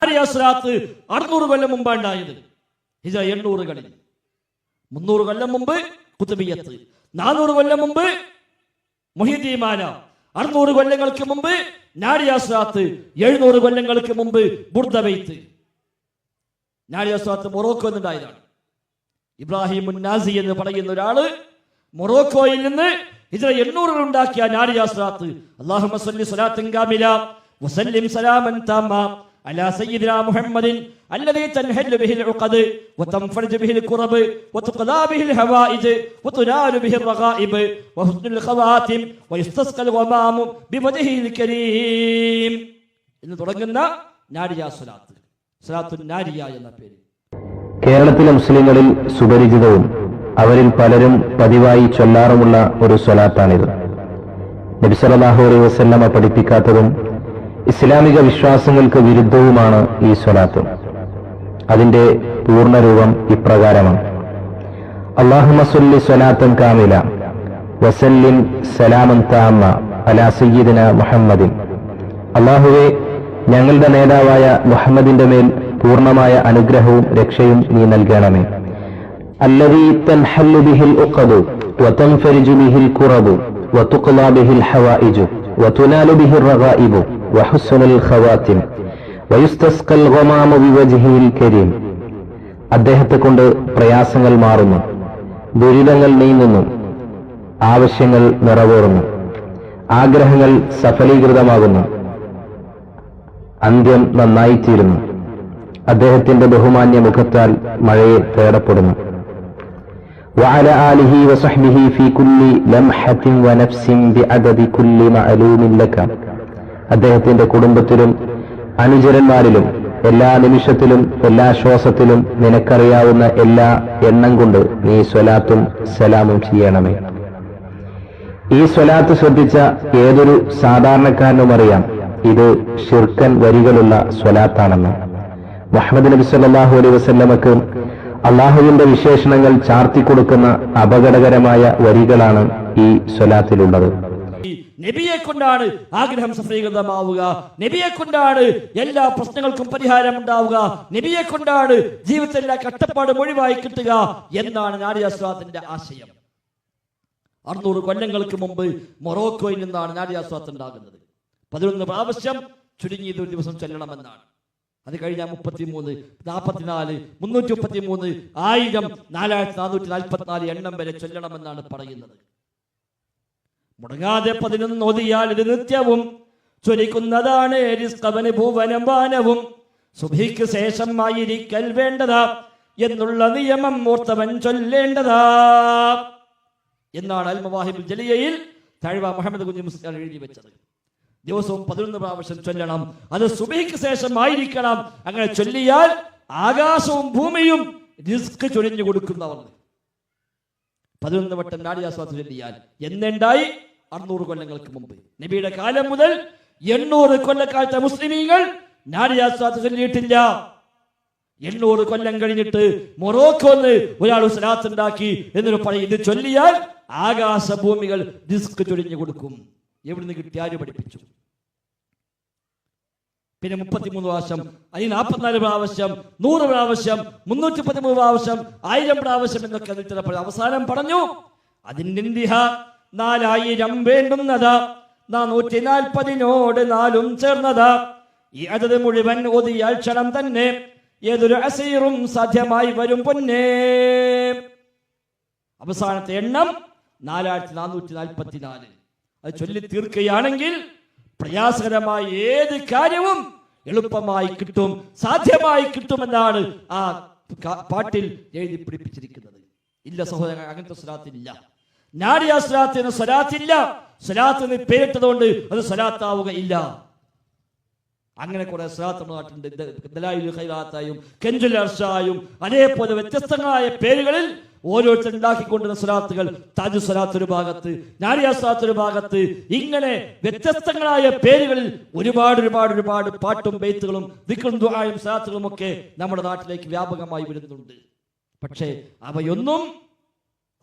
നാരിയാസ്വലാത്ത് 600 കൊല്ലം മുമ്പാണ് ഉണ്ടായത്. ഹിജറ 800-കളിൽ. 300 കൊല്ലം മുമ്പ് കുതുബിയ്യത്ത്, 400 കൊല്ലം മുമ്പ് മുഹ്യിദ്ദീൻ, 600 കൊല്ലങ്ങൾക്ക് മുമ്പ് നാരിയാസ്വലാത്ത്, 700 കൊല്ലങ്ങൾക്ക് മുമ്പ് ബുർദബൈത്ത്. നാരിയാസ്വലാത്ത് മൊറോക്കോ എന്നുണ്ടായതാണ്. ഇബ്രാഹിം നാസി എന്ന് പറയുന്ന ഒരാള് മൊറോക്കോയിൽ നിന്ന് ഹിജറ 800 ഉണ്ടാക്കിയ നാരിയാസ്വലാത്ത്. അല്ലാഹുമ്മ സ്വല്ലി സ്വലാത്തൻ കാമില വസല്ലിം സലാമൻ തമ്മ അലാ സയ്യിദിനാ മുഹമ്മദിൻ അല്ലദീ തൻഹല്ലു ബിഹിൽ ഉഖദ് വതൻഫർജു ബിഹിൽ ഖുറബ് വതുഖദാ ബിഹിൽ ഹവായിജ് വതുനാലു ബിഹിൽ റഗായിബ് വഹുസ്നുൽ ഖവാതിം വയസ്തസ്ഖൽ ഗമാമു ബിവജ്ഹിൽ കരീം എന്ന് തുടങ്ങുന്ന നാരിയാസ്വലാത്ത്, സ്വലാത്തുൻ നാരിയ എന്ന പേര്. കേരളത്തിലെ മുസ്ലിങ്ങളിൽ സുപരിചിതവും അവരിൽ പലരും പതിവായി ചൊല്ലാറുമുള്ള ഒരു സ്വലാത്താണിത്. നബി സല്ലല്ലാഹു അലൈഹി വസല്ലമ പഠിപ്പിക്കാത്തതും ഇസ്ലാമിക വിശ്വാസങ്ങൾക്ക് വിരുദ്ധവുമാണ് ഈ സ്വലാത്ത്. അതിന്റെ പൂർണ്ണരൂപം ഇപ്രകാരമാണ്: അല്ലാഹുമ്മ സ്വല്ലി സ്വലാത്തൻ കാമില വസല്ലിം സലാമൻ തമ്മ അലാ സയ്യിദിന മുഹമ്മദിൻ. അല്ലാഹുവേ, ഞങ്ങളുടെ നേതാവായ മുഹമ്മദിന്റെ മേൽ പൂർണ്ണമായ അനുഗ്രഹവും രക്ഷയും നീ നൽകണമേ. അല്ലദീ തൻഹല്ലു ബിഹിൽ ഉഖദു വതൻഫരിജു ബിഹിൽ ഖുറബു വതുഖ്ലാ ബിഹിൽ ഹവായിജു വതുനാലു ബിഹിർ റഗായിബു വഹുസ്നുൽ ഖവാതിം വയസ്തസ്ഖൽ ഗമാമു ബിവജ്ഹിൽ കരീം. അദ്ദേഹത്തെ കൊണ്ട് പ്രയാസങ്ങൾ മാറുന്നു, ദുരിതങ്ങൾ നീങ്ങുന്നു, ആവശ്യങ്ങൾ നിറവേറുന്നു, ആഗ്രഹങ്ങൾ സഫലീകൃതമാകുന്നു, അന്ത്യം നന്നായിത്തീരുന്നു. അദ്ദേഹത്തിന്റെ ബഹുമാന്യ മുഖത്താൽ മഴയെ തേടപ്പെടുന്നു. വഅല ആലിഹി വസഹ്ബിഹി ഫീ കുല്ലി ലംഹത്തിൻ വനഫ്സിൻ ബിഅദദി കുല്ലി മഅലൂമിൻ ലക. അദ്ദേഹത്തിന്റെ കുടുംബത്തിലും അനുചരന്മാരിലും എല്ലാ നിമിഷത്തിലും എല്ലാ ശ്വാസത്തിലും നിനക്കറിയാവുന്ന എല്ലാ എണ്ണം കൊണ്ട് നീ സ്വലാത്തും സലാമും ചെയ്യണമേ. ഈ സ്വലാത്ത് ശ്രദ്ധിച്ച ഏതൊരു സാധാരണക്കാരനും അറിയാം ഇത് ശിർക്കൻ വരികളുള്ള സ്വലാത്താണെന്ന്. മുഹമ്മദ് നബി സല്ലല്ലാഹു അലൈഹി വസല്ലമക്ക് അള്ളാഹുവിന്റെ വിശേഷണങ്ങൾ ചാർത്തിക്കൊടുക്കുന്ന അപകടകരമായ വരികളാണ് ഈ സ്വലാത്തിലുള്ളത്. നബിയെ കൊണ്ടാണ് ആഗ്രഹം സഫലീകൃതമാവുക, നബിയെ കൊണ്ടാണ് എല്ലാ പ്രശ്നങ്ങൾക്കും പരിഹാരം ഉണ്ടാവുക, നബിയെ കൊണ്ടാണ് ജീവിതത്തിലെ എല്ലാ കഷ്ടപ്പാടും ഒഴിവായി കിട്ടുക എന്നാണ് നാരിയാസ്വലാത്തിന്റെ ആശയം. 600 കൊല്ലങ്ങൾക്ക് മുമ്പ് മൊറോക്കോയിൽ നിന്നാണ് നാരിയാസ്വലാത്ത് ഉണ്ടാകുന്നത്. 11 പ്രാവശ്യം ചുരുങ്ങിയത് ഒരു ദിവസം ചൊല്ലണമെന്നാണ്. അത് കഴിഞ്ഞാൽ 33, 44, 333, 1000, 4444 എണ്ണം വരെ ചൊല്ലണമെന്നാണ് പറയുന്നത്. മുടങ്ങാതെ 11 ഓതിയാൽ ഇത് നിത്യവും ചൊരിക്കുന്നതാണ് റിസ്ഖവന് ഭുവനം വാനവും. സുബ്ഹിക്ക് ശേഷം ആയിരിക്കൽ വേണ്ടതാ എന്നുള്ള നിയമം ഓർത്തവൻ ചൊല്ലേണ്ടതാ എന്നാണ് അൽ മവാഹിബുൽ ജലിയയിൽ താഴ്വ മുഹമ്മദ് കുഞ്ഞി മുസ്ലിയാർ എഴുതി വെച്ചത്. ദിവസവും 11 പ്രാവശ്യം ചൊല്ലണം. അത് സുബ്ഹിക്ക് ശേഷം ആയിരിക്കണം. അങ്ങനെ ചൊല്ലിയാൽ ആകാശവും ഭൂമിയും റിസ്ക് ചൊരിഞ്ഞു കൊടുക്കുന്നവർ. 11 വട്ടം നാരിയാസ്വലാത്ത് ചൊല്ലിയാൽ എന്നുണ്ടായി 600 കൊല്ലങ്ങൾക്ക് മുമ്പ്. നബിയുടെ കാലം മുതൽ 800 കൊല്ലക്കാലത്തെ മുസ്ലിമീങ്ങൾ നാരിയാസ്വലാത്ത് ചൊല്ലിയിട്ടില്ല. 800 കൊല്ലം കഴിഞ്ഞിട്ട് മൊറോക്കോന്ന് ഒരാൾ സ്വലാത്ത് ഉണ്ടാക്കി എന്നൊരു പറയും. ഇത് ചൊല്ലിയാൽ ആകാശഭൂമികൾ റിസ്ക് ചൊരിഞ്ഞു കൊടുക്കും. എവിടുന്ന് കിട്ടി? ആര് പഠിപ്പിച്ചു? പിന്നെ 33 പ്രാവശ്യം, 44 പ്രാവശ്യം, 100 പ്രാവശ്യം, 313 പ്രാവശ്യം, 1000 പ്രാവശ്യം എന്നൊക്കെ അതിൽ ചിലപ്പോൾ അവസാനം പറഞ്ഞു. അതിൻ്റെ 4000 വേണ്ടുന്നതാ, 440 4 ചേർന്നതാ. ഈ അതത് മുഴുവൻ ഓതിയാൽ ക്ഷണം തന്നെ ഏതൊരു അസീറും സാധ്യമായി വരും പൊന്നേ. അവസാനത്തെ എണ്ണം 4444. അത് ചൊല്ലി തീർക്കുകയാണെങ്കിൽ പ്രയാസകരമായ ഏത് കാര്യവും എളുപ്പമായി കിട്ടും, സാധ്യമായി കിട്ടുമെന്നാണ് ആ പാട്ടിൽ എഴുതി പിടിപ്പിച്ചിരിക്കുന്നത്. ഇല്ല സഹോദരൻ, അങ്ങനത്തെ സ്വലാത്തില്ല. നാരിയാസ്വലാത്തിന് സ്വലാത്തില്ല. സ്വലാത്തിന് പേരിട്ടതുകൊണ്ട് അത് സ്വലാത്താവുക ഇല്ല. അങ്ങനെ കുറെ സ്വലാത്ത് നമ്മുടെ നാട്ടിലുണ്ട്. ദലായിലുൽ ഖൈറാത്തായും കെൻജുൽ അർഷായും അതേപോലെ വ്യത്യസ്തങ്ങളായ പേരുകളിൽ ഓരോരുത്തർ ഉണ്ടാക്കിക്കൊണ്ടിരുന്ന സ്വലാത്തുകൾ. താജു സ്വലാത്ത് ഒരു ഭാഗത്ത്, നാരിയാസ്വലാത്ത് ഒരു ഭാഗത്ത്, ഇങ്ങനെ വ്യത്യസ്തങ്ങളായ പേരുകളിൽ ഒരുപാട് പാട്ടും ബെയ്ത്തുകളും ദിക്റും ദുആയും സ്വലാത്തുകളും ഒക്കെ നമ്മുടെ നാട്ടിലേക്ക് വ്യാപകമായി വരുന്നുണ്ട്. പക്ഷേ അവയൊന്നും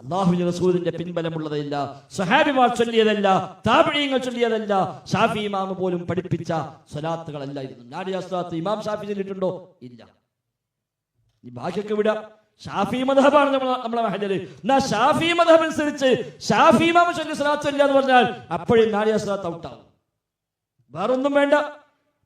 അല്ലാഹുവിന്റെ റസൂലിന്റെ പിൻബലമുള്ളതല്ല, സ്വഹാബിമാർ ചൊല്ലിയതല്ല, താബിഈങ്ങൾ ചൊല്ലിയതല്ല, ഷാഫി ഇമാം പോലും പഠിപ്പിച്ച സ്വലാത്തുകളല്ലായിരുന്നു. നാരിയ സ്വലാത്ത് ഇമാം ഷാഫി ചൊല്ലിയിട്ടുണ്ടോ? ഇല്ല. ഈ ബാക്കിയൊക്കെ വിടാം. ഷാഫി മദ്ഹബാണ് നമ്മളെ മഹല്ലിൽ. എന്നാ ഷാഫി മദ്ഹബ് അനുസരിച്ച് ഷാഫി ഇമാം ചൊല്ലിയ സ്വലാത്ത് ചൊല്ലുക എന്ന് പറഞ്ഞാൽ അപ്പോഴും നാരിയ സ്വലാത്ത് ഔട്ടാവും. വേറൊന്നും വേണ്ട.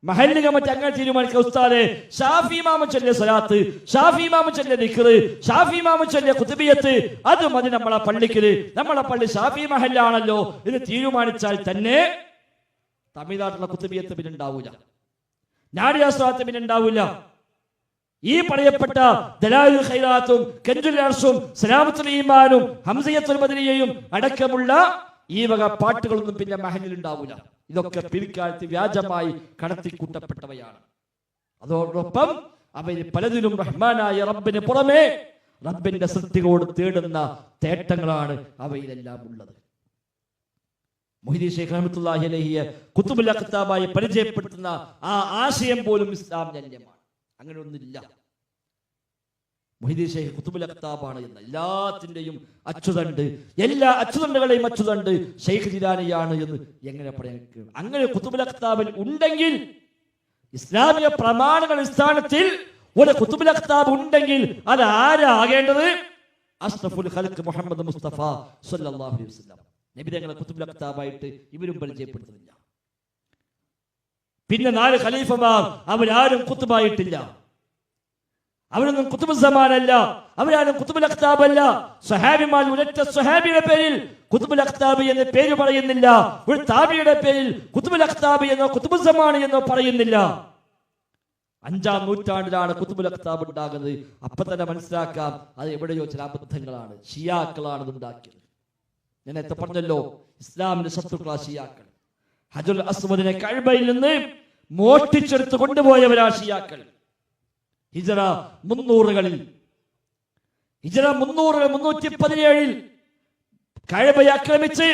മഹല്ല് കമ്മിറ്റി അങ്ങനെ തീരുമാനിക്കുക, ഉസ്താദേ ഷാഫി ഇമാം ചൊല്ലിയ സ്വലാത്ത്, ഷാഫി ഇമാം ചൊല്ലിയ ദിക്ർ, ഷാഫി ഇമാം ചൊല്ലിയ ഖുതുബിയത്ത്, അത് മതി നമ്മളെ പള്ളിക്ക്. നമ്മളെ പള്ളി ഷാഫി മഹല്ലാണല്ലോ ഇത് തീരുമാനിച്ചാൽ തന്നെ തമിഴ്നാട്ടിലെ ഖുതുബിയത്ത് പിന്നെ ഉണ്ടാവൂല, നാരിയ സ്വലാത്ത് പിന്നെ ഉണ്ടാവൂല. ഈ പറയപ്പെട്ട ദലായിലുൽ ഖൈറാത്തും കൻജുൽ അർശും സലാമത്തുൽ ഈമാനും ഹംസയത്തുൽ മദനിയയും അടക്കമുള്ള ഈ വക പാട്ടുകളൊന്നും പിന്നെ മഹല്ലിൽ ഉണ്ടാവൂല. ഇതൊക്കെ പിൽക്കാലത്ത് വ്യാജമായി കടത്തിക്കൂട്ടപ്പെട്ടവയാണ്. അതോടൊപ്പം അവര് പലതിലും റഹ്മാനായ റബ്ബിന് പുറമെ റബ്ബിന്റെ സൃഷ്ടികളോട് തേടുന്ന തേട്ടങ്ങളാണ് അവയിലെല്ലാം ഉള്ളത്. മുഹ്യിദ്ദീൻ ശൈഖ് റഹ്മത്തുള്ളാഹി അലൈഹിയെ ഖുതുബുൽ അഖ്താബായി പരിചയപ്പെടുത്തുന്ന ആ ആശയം പോലും ഇസ്ലാം ജന്യമാണ്. അങ്ങനെ ഒന്നില്ല. മുഹ്യിദ്ദീൻ ശൈഖ് ഖുതുബുൽ അഖ്താബാണ് എന്ന എല്ലാത്തിന്റെയും അച്ചുതണ്ട്, എല്ലാ അച്ചുതണ്ടുകളെയും അച്ചുതണ്ട് ശൈഖ് ജിലാനിയാണ് എന്ന് എങ്ങനെ പറയാൻ? അങ്ങനെ ഖുതുബുൽ അഖ്താബിൽ ഉണ്ടെങ്കിൽ, ഇസ്ലാമിക പ്രമാണങ്ങൾ അടിസ്ഥാനത്തിൽ ഒരു ഖുതുബുൽ അഖ്താബ് ഉണ്ടെങ്കിൽ അത് ആരാകേണ്ടത്? അഷ്റഫുൽ ഖൽഖ് മുഹമ്മദ് മുസ്തഫ സ്വല്ലല്ലാഹു അലൈഹി വസല്ലം. നബി തങ്ങളെ ഖുതുബുൽ അഖ്താബായിട്ട് ഇവരും പരിചയപ്പെടുത്തുന്നില്ല. പിന്നെ 4 ഖലീഫമാർ അവരാരും ഖുതുബായിട്ടില്ല. അവരൊന്നും ഖുതുബ് സമാനല്ല, അവരാരും ഖുതുബുൽ അഖ്താബല്ല. സ്വഹാബിമാർ ഒരൊറ്റ സ്വഹാബിയുടെ പേരിൽ ഖുതുബുൽ അഖ്താബ് എന്ന് പേര് പറയുന്നില്ല. ഒരു താബിയുടെ പേരിൽ ഖുതുബുൽ അഖ്താബ് എന്നോ ഖുതുബ് സമാൻ എന്നോ പറയുന്നില്ല. 5-ാം നൂറ്റാണ്ടിലാണ് ഖുതുബുൽ അഖ്താബ് ഉണ്ടാകുന്നത്. അപ്പൊ തന്നെ മനസ്സിലാക്കാം അത് എവിടെയോ ചില അബദ്ധങ്ങളാണ്. ഷിയാക്കളാണ് ഇത് ഉണ്ടാക്കിയത്. ഞാൻ നേരത്തെ പറഞ്ഞല്ലോ, ഇസ്ലാമിന്റെ ശത്രുക്കളാ ഷിയാക്കൾ. ഹജറുൽ അസ്വദിനെ കഅബയിൽ നിന്ന് മോഷ്ടിച്ചെടുത്ത് കൊണ്ടുപോയവരാ ഷിയാക്കൾ. ഹിജറ 300-കളിൽ, ഹിജറ 317 കഅബയെ ആക്രമിച്ച്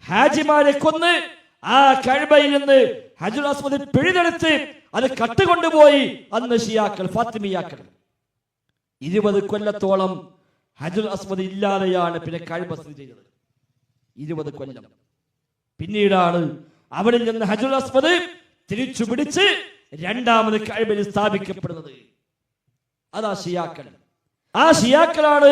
ഹാജിമാരെ കൊന്ന് ആ കഅബയിൽ നിന്ന് ഹജറുൽ അസ്വദ് പിഴുതെടുത്ത് അത് കട്ടുകൊണ്ടുപോയി അന്ന് ഷിയാക്കൾ, ഫാത്തിമിയാക്കൾ. 20 കൊല്ലത്തോളം ഹജറുൽ അസ്വദ് ഇല്ലാതെയാണ് പിന്നെ കഅബ സ്ഥിതി ചെയ്തത്. 20 കൊല്ലം. പിന്നീടാണ് അവിടെ നിന്ന് ഹജറുൽ അസ്വദ് തിരിച്ചു പിടിച്ച് രണ്ടാമത് കഅബയിൽ സ്ഥാപിക്കപ്പെടുന്നത്. അതാ ഷിയാക്കൾ. ആ ഷിയാക്കളാണ്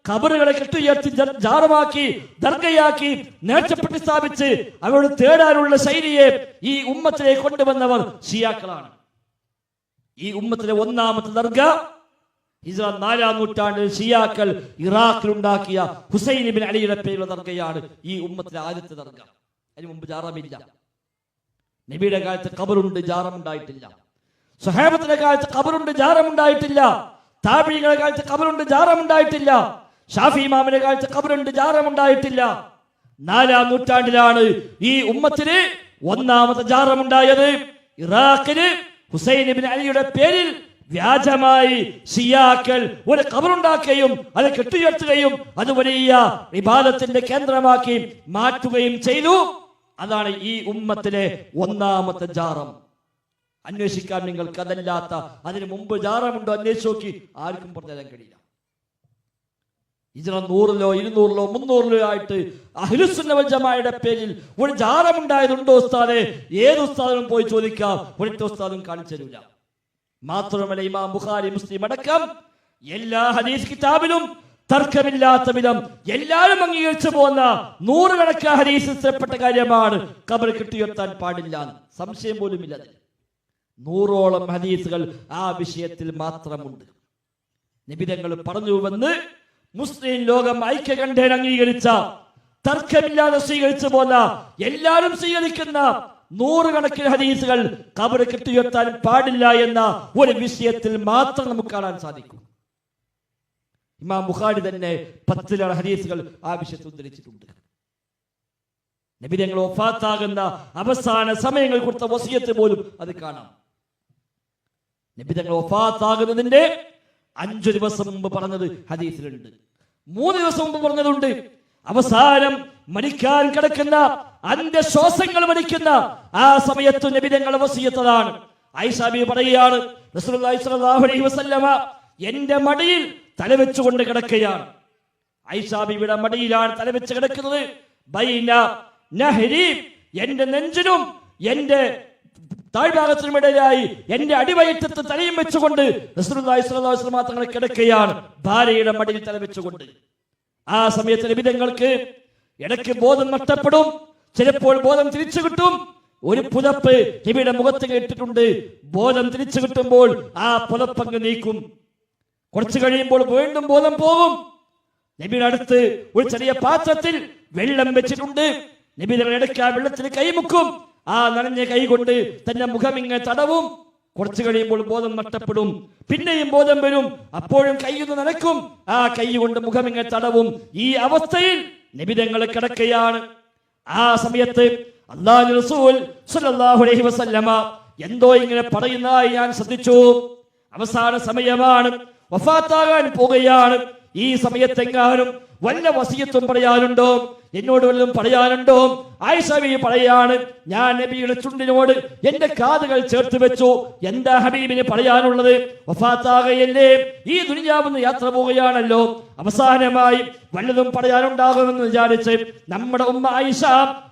ഖബറുകളെ കെട്ടുയർത്തി ജാറമാക്കി ദർഗയാക്കി നേർച്ചപ്പെട്ടി സ്ഥാപിച്ച് അവരോട് തേടാനുള്ള ശൈലിയെ ഈ ഉമ്മത്തിലേക്ക് കൊണ്ടുവന്നവർ ഷിയാക്കളാണ്. ഈ ഉമ്മത്തിലെ 1-ാമത്തെ ദർഗ ഹിജ്റ 4-ാം നൂറ്റാണ്ടിൽ ഷിയാക്കൾ ഇറാഖിൽ ഉണ്ടാക്കിയ ഹുസൈൻ ഇബ്നു അലിയുടെ പേരുള്ള ദർഗയാണ് ഈ ഉമ്മത്തിലെ ആദ്യത്തെ ദർഗ. അതിന് മുമ്പ് ജാറമില്ല. നബിയുടെ കാലത്ത് ഖബറുണ്ട്, ജാറമുണ്ടായിട്ടില്ല. സ്വഹാബത്തിന്റെ കാലത്ത് ഖബറുണ്ട്, ജാറമുണ്ടായിട്ടില്ല. താബിഈങ്ങളുടെ കാലത്ത് ഖബറുണ്ട്, ജാറമുണ്ടായിട്ടില്ല. ഷാഫി ഇമാമിന്റെ കാലത്ത് ഖബറുണ്ട്, ജാറമുണ്ടായിട്ടില്ല. 4-ാം നൂറ്റാണ്ടിലാണ് ഈ ഉമ്മത്തിന് 1-ാമത്തെ ജാറമുണ്ടായത്. ഇറാഖില് ഹുസൈൻ ഇബ്നു അലിയുടെ പേരിൽ വ്യാജമായി ഷിയാക്കൾ ഒരു ഖബറുണ്ടാക്കുകയും അത് കെട്ടുയർത്തുകയും അത് വലിയ ഇബാദത്തിന്റെ കേന്ദ്രമാക്കി മാറ്റുകയും ചെയ്തു. അതാണ് ഈ ഉമ്മത്തിലെ 1-ാമത്തെ ജാറം. അന്വേഷിക്കാൻ നിങ്ങൾക്ക് അതല്ലാത്ത അതിന് മുമ്പ് ജാറമുണ്ടോ അന്വേഷിച്ച് നോക്കി, ആർക്കും പറഞ്ഞു തരാൻ കഴിയില്ല. ഹിജ്റ 100-ലോ 200-ലോ 300-ലോ ആയിട്ട് അഹ്ലുസുന്ന വൽ ജമാഅയുടെ പേരിൽ ഒരു ജാറമുണ്ടായതുണ്ടോ ഉസ്താദേ? ഏത് ഉസ്താദിനും പോയി ചോദിക്കാം, ഒരൊറ്റ ഉസ്താദും കാണിച്ചു തരില്ല. മാത്രമല്ല ഇമാം ബുഖാരി, മുസ്ലിം അടക്കം എല്ലാ ഹദീസ് കിതാബിലും തർക്കമില്ലാത്ത വിധം എല്ലാവരും അംഗീകരിച്ചു പോകുന്ന 100 കണക്കാ ഹദീസിൽപ്പെട്ട കാര്യമാണ് ഖബർ കെട്ടിയുയർത്താൻ പാടില്ല. സംശയം പോലും ഇല്ല. 100ഓളം ഹദീസുകൾ ആ വിഷയത്തിൽ മാത്രമുണ്ട്. നബി തങ്ങൾ പറഞ്ഞുവെന്ന് മുസ്ലിം ലോകം ഐക്യകണ്ഠേന അംഗീകരിച്ച, തർക്കമില്ലാതെ സ്വീകരിച്ചു പോന്ന, എല്ലാവരും സ്വീകരിക്കുന്ന 100 കണക്കിന് ഹദീസുകൾ ഖബർ കെട്ടിയുയർത്താൻ പാടില്ല എന്ന ഒരു വിഷയത്തിൽ മാത്രം നമുക്ക് കാണാൻ സാധിക്കും. ഇമാം ബുഖാരി തന്നെ 10 ഹദീസുകൾ ആ വിഷയത്തിൽ ഉദ്ധരിച്ചിട്ടുണ്ട്. നബി തങ്ങൾ വഫാത്താകുന്ന അവസാന സമയങ്ങൾ കൊടുത്ത വസിയത്ത് പോലും അത് കാണാം. നബി തങ്ങൾ വഫാത്താകുന്നതിന്റെ 5 ദിവസം മുമ്പ് പറഞ്ഞത് ഹദീസിലുണ്ട്, 3 ദിവസം മുമ്പ് പറഞ്ഞതുണ്ട്. അവസാനം മരിക്കാൻ കിടക്കുന്ന, അന്ത്യശ്വാസങ്ങൾ മരിക്കുന്ന ആ സമയത്ത് നബി തങ്ങളുടെ വസിയത്തതാണ്. ആയിഷ ബീവി പറയുകയാണ്, റസൂലുള്ളാഹി സ്വല്ലല്ലാഹു അലൈഹി വസല്ലമ എന്റെ മടിയിൽ തലവെച്ചുകൊണ്ട് കിടക്കുകയാണ്. ആയിഷാ ബീവിയുടെ മടിയിലാണ് തലവെച്ച് കിടക്കുന്നത്. ബൈന നഹരി, എന്റെ നെഞ്ചിനും എന്റെ താഴ്ഭാഗത്തിനുമിടയിലായി എന്റെ അടിവയറ്റത്ത് തലയും വെച്ചുകൊണ്ട് റസൂലുള്ളാഹി സ്വല്ലല്ലാഹു അലൈഹി വസല്ലം തങ്ങൾ കിടക്കുകയാണ്, ഭാര്യയുടെ മടിയിൽ തലവെച്ചുകൊണ്ട്. ആ സമയത്ത് നബി തങ്ങൾക്ക് ഇടയ്ക്ക് ബോധം നഷ്ടപ്പെടും, ചിലപ്പോൾ ബോധം തിരിച്ചു കിട്ടും. ഒരു പുതപ്പ് നബിയുടെ മുഖത്ത് കേട്ടിട്ടുണ്ട്. ബോധം തിരിച്ചു കിട്ടുമ്പോൾ ആ പുതപ്പങ്ങ് നീക്കും. കുറച്ചു കഴിയുമ്പോൾ വീണ്ടും ബോധം പോകും. നബിയുടെ അടുത്ത് ഒരു ചെറിയ പാത്രത്തിൽ വെള്ളം വെച്ചിട്ടുണ്ട്. നബി തങ്ങൾ ഇടയ്ക്ക് ആ വെള്ളത്തിൽ കൈമുക്കും. ആ നനഞ്ഞ കൈ കൊണ്ട് തന്റെ മുഖം ഇങ്ങനെ തടവും. കുറച്ചു കഴിയുമ്പോൾ ബോധം നഷ്ടപ്പെടും, പിന്നെയും ബോധം വരും. അപ്പോഴും കൈയൊന്ന് നനക്കും, ആ കൈ കൊണ്ട് മുഖം ഇങ്ങനെ തടവും. ഈ അവസ്ഥയിൽ നബി തങ്ങൾ കിടക്കുകയാണ്. ആ സമയത്ത് അല്ലാഹുവിന്റെ റസൂൽ സ്വല്ലല്ലാഹു അലൈഹി വസല്ലമ എന്തോ ഇങ്ങനെ പറയുന്നതായി ഞാൻ ശ്രദ്ധിച്ചു. അവസാന സമയമാണ്, വഫാത്താകാൻ പോകുകയാണ്. ഈ സമയത്തെങ്ങാനും വല്ല വസിയത്തും പറയാനുണ്ടോ, എന്നോട് വല്ലതും പറയാനുണ്ടോ? ആയിഷ ബീവി പറയാണ്, ഞാൻ നബിയുടെ ചുണ്ടിനോട് എന്റെ കാതുകൾ ചേർത്ത് വെച്ചു. എന്താ ഹബീബിന് പറയാനുള്ളത്? വഫാത്താകയല്ലേ, ഈ ദുനിയാവിന്ന് യാത്ര പോവുകയാണല്ലോ, അവസാനമായി വല്ലതും പറയാനുണ്ടാകുമെന്ന് വിചാരിച്ച് നമ്മുടെ ഉമ്മ ആയിഷ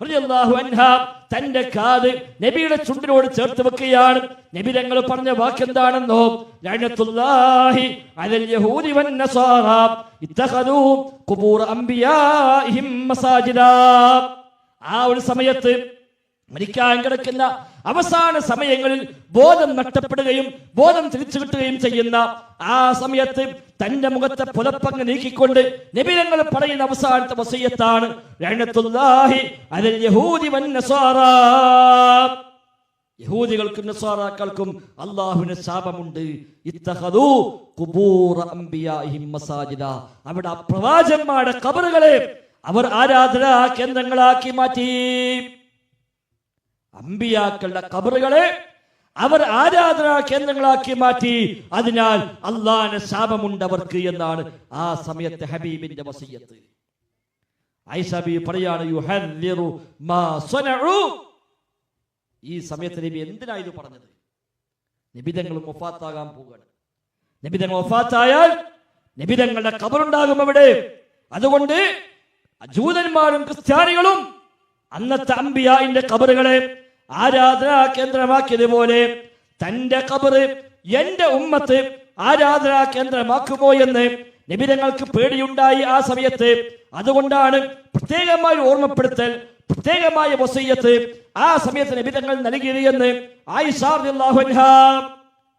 റളിയല്ലാഹു അൻഹാ തന്റെ കാത് നബിയുടെ ചുണ്ടിനോട് ചേർത്ത് വെക്കുകയാണ്. നബി തങ്ങൾ പറഞ്ഞ വാക്കെന്താണെന്നോ? ലഅനത്തുല്ലാഹി അലൽ യഹൂദി വൻ നസാറ ഇത്തഖദൂ ഖുബൂർ അംബിയാഇഹിം മസാജിദാ. ആ ഒരു സമയത്ത്, മരിക്കാൻ കിടക്കുന്ന അവസാന സമയങ്ങളിൽ ബോധം നഷ്ടപ്പെടുകയും ബോധം തിരിച്ചു കിട്ടുകയും ചെയ്യുന്ന ആ സമയത്ത് തന്റെ മുഖത്തെ പുതപ്പങ്ങ് നീക്കിക്കൊണ്ട് നബി തങ്ങൾ പറയുന്ന അവസാനത്തെ വസിയത്താണ് ലഅനത്തുല്ലാഹി അലൽ യഹൂദി വൻ നസാറ. യഹൂദികൾക്കും നസാറാക്കൾക്കും അല്ലാഹുവിന്റെ ശാപമുണ്ട്. ഇത്തഖദൂ ഖുബൂർ അംബിയാഇഹിം മസാജിദ. അവിടെ പ്രവാചകന്മാരുടെ ഖബറുകളെ അവർ ആരാധനാ കേന്ദ്രങ്ങളാക്കി മാറ്റി. അമ്പിയാക്കളുടെ ഖബറുകളെ അവർ ആരാധനാ കേന്ദ്രങ്ങളാക്കി മാറ്റി. അതിനാൽ അല്ലാഹുവിന്റെ ശാപമുണ്ട് അവർക്ക് എന്നാണ് ആ സമയത്തെ ഹബീബിന്റെ വസിയത്ത്. ആയിഷ ബീവി പറയാണ്, യുഹദ്ദിറു മാ സനഉ. ഈ സമയത്ത് നബി എന്തിനാ ഇത് പറഞ്ഞത്? നബിതങ്ങൾ വഫാത്താകാൻ പോവുകയാണ്. നബിതങ്ങൾ വഫാത്തായാൽ നബിതങ്ങളുടെ ഖബറുണ്ടാകും അവിടെ. അതുകൊണ്ട് ജൂതന്മാരും ക്രിസ്ത്യാനികളും അന്നത്തെ അമ്പിയായിന്റെ ഖബറുകളെ ആരാധനാ കേന്ദ്രമാക്കിയതുപോലെ തന്റെ ഖബറ് എന്റെ ഉമ്മത്ത് ആരാധനാ കേന്ദ്രമാക്കുമോ എന്ന് നബിതങ്ങൾക്ക് പേടിയുണ്ടായി ആ സമയത്ത്. അതുകൊണ്ടാണ് പ്രത്യേകമായി ഓർമ്മപ്പെടുത്തൽ, പ്രത്യേകമായ വസിയത്ത് ആ സമയത്ത് നബിതങ്ങൾ നൽകിയത് എന്ന് ആയിഷ റളിയല്ലാഹു അൻഹാ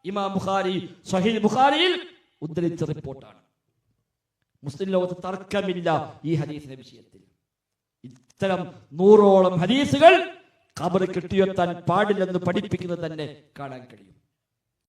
ഇമാം ബുഖാരി സ്വഹീഹ് ബുഖാരിയിൽ ഉദ്ധരിച്ച റിപ്പോർട്ടാണ്. മുസ്ലിം ലോകത്ത് തർക്കമില്ല ഈ ഹദീസിന്റെ വിഷയത്തിൽ. ഇത്തരം 100ഓളം ഹദീസുകൾ ഖബർ കെട്ടിയെത്താൻ പാടില്ലെന്ന് പഠിപ്പിക്കുന്നത് തന്നെ കാണാൻ കഴിയും.